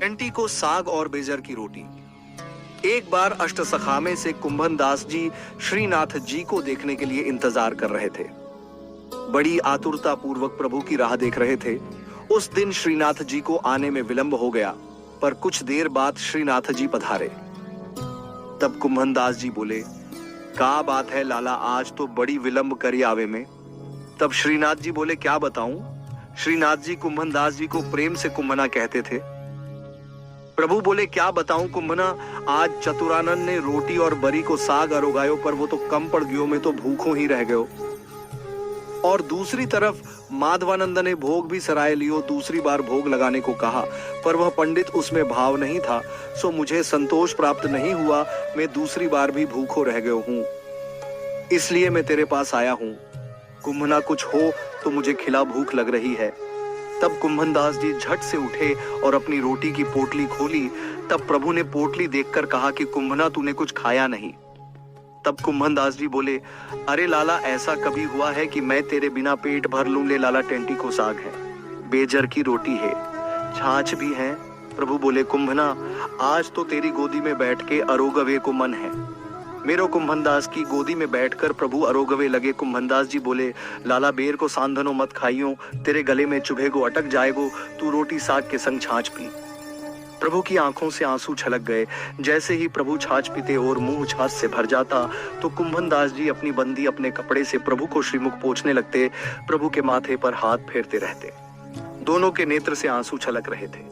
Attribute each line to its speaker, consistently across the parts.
Speaker 1: टेंटी को साग और बेजर की रोटी। एक बार अष्टसखामे से कुंभन दास जी श्रीनाथ जी को देखने के लिए इंतजार कर रहे थे। बड़ी आतुरता पूर्वक प्रभु की राह देख रहे थे। उस दिन श्रीनाथ जी को आने में विलंब हो गया, पर कुछ देर बाद श्रीनाथ जी पधारे। तब कुंभन दास जी बोले, क्या बात है लाला, आज तो बड़ी विलंब करी आवे में। तब श्रीनाथ जी बोले, क्या बताऊं। श्रीनाथ जी कुंभन दास जी को प्रेम से कुंभना कहते थे। प्रभु बोले, क्या बताऊं कुंभना, आज चतुरानंद ने रोटी और बरी को साग अरोगायो, पर वो तो कम पड़ गयो, में तो भूखों ही रह गयो। और दूसरी तरफ माधवानंद ने भोग भी सराय लियो, दूसरी बार भोग लगाने को कहा, पर वह पंडित उसमें भाव नहीं था, सो मुझे संतोष प्राप्त नहीं हुआ, मैं दूसरी बार भी भूखों रह गयो हूं, इसलिए मैं तेरे पास आया हूं। कुंभना कुछ हो तो मुझे खिला, भूख लग रही है। तब कुंभन दास जी झट से उठे और अपनी रोटी की पोटली खोली। तब प्रभु ने पोटली देखकर कहा कि कुंभना तूने कुछ खाया नहीं। तब कुंभन दास जी बोले, अरे लाला, ऐसा कभी हुआ है कि मैं तेरे बिना पेट भर लूं। ले लाला, टेंटी को साग है, बेजर की रोटी है, छाछ भी है। प्रभु बोले, कुंभना आज तो तेरी गोदी में बैठ के अरोगवे को मन है। मेरो कुंभन दास की गोदी में बैठकर प्रभु अरोगवे लगे। कुंभन दास जी बोले, लाला बेर को सांधनो मत खाइयो, तेरे गले में चुभेगो, अटक जाएगो, तू रोटी साग के संग छाछ पी। प्रभु की आंखों से आंसू छलक गए। जैसे ही प्रभु छाछ पीते और मुंह छाछ से भर जाता, तो कुंभन दास जी अपनी बंदी अपने कपड़े से प्रभु को श्रीमुख पोंछने लगते, प्रभु के माथे पर हाथ फेरते रहते। दोनों के नेत्र से आंसू छलक रहे थे।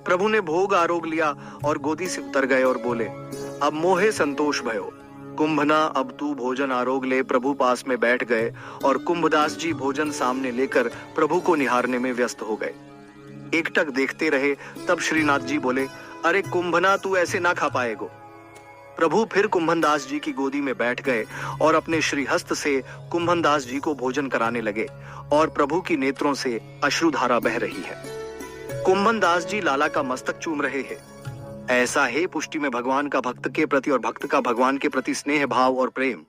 Speaker 1: प्रभु ने भोग आरोग लिया और गोदी से उतर गए और बोले, अब मोहे संतोष भयो। कुंभना अब तू भोजन आरोग ले। प्रभु पास में बैठ गए और कुंभदास जी भोजन सामने लेकर प्रभु को निहारने में व्यस्त हो गए। एकटक देखते रहे। तब श्रीनाथ जी बोले, अरे कुंभना तू ऐसे ना खा पाएगो। प्रभु फिर कुंभन दास जी की गोदी में बैठ गए और अपने श्रीहस्त से कुंभन दास जी को भोजन कराने लगे और प्रभु की नेत्रों से अश्रुधारा बह रही है। कुंभन दास जी लाला का मस्तक चूम रहे हैं। ऐसा है पुष्टि में भगवान का भक्त के प्रति और भक्त का भगवान के प्रति स्नेह भाव और प्रेम।